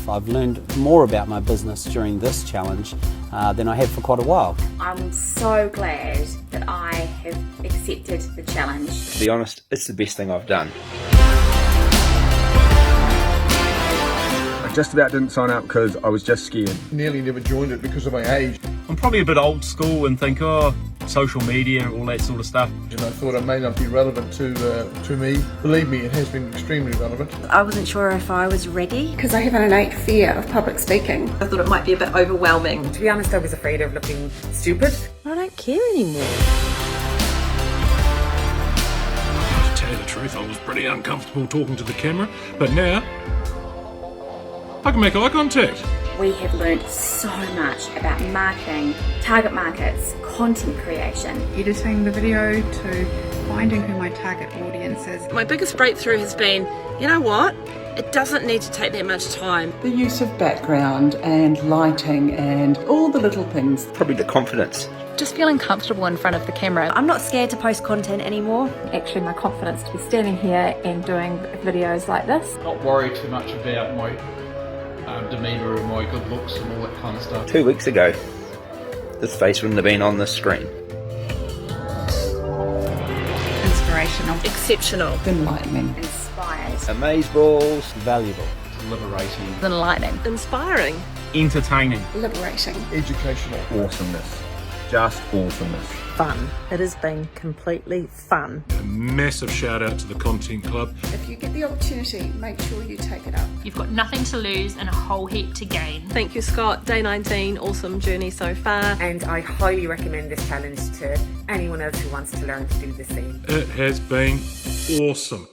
I've learned more about my business during this challenge than I have for quite a while. I'm so glad that I have accepted the challenge. To be honest, it's the best thing I've done. I just about didn't sign up because I was just scared. Nearly never joined it because of my age. I'm probably a bit old school and think, oh, social media, all that sort of stuff. And I thought it may not be relevant to me. Believe me, it has been extremely relevant. I wasn't sure if I was ready. Because I have an innate fear of public speaking. I thought it might be a bit overwhelming. To be honest, I was afraid of looking stupid. I don't care anymore. To tell you the truth, I was pretty uncomfortable talking to the camera, but now I can make eye contact. We have learned so much about marketing, target markets, content creation. Editing the video to finding who my target audience is. My biggest breakthrough has been, you know what? It doesn't need to take that much time. The use of background and lighting and all the little things. Probably the confidence. Just feeling comfortable in front of the camera. I'm not scared to post content anymore. Actually, my confidence to be standing here and doing videos like this. Not worry too much about my demeanour and my good looks and all that kind of stuff. 2 weeks ago, this face wouldn't have been on this screen. Inspirational. Exceptional. Enlightening. Inspired. Amazeballs. Valuable. Liberating. Enlightening. Inspiring. Entertaining. Liberating. Educational. Awesomeness. Just awesomeness. Fun. It has been completely fun. A massive shout out to the Content Club. If you get the opportunity, make sure you take it up. You've got nothing to lose and a whole heap to gain. Thank you, Scott. Day 19, awesome journey so far. And I highly recommend this challenge to anyone else who wants to learn to do the same. It has been awesome.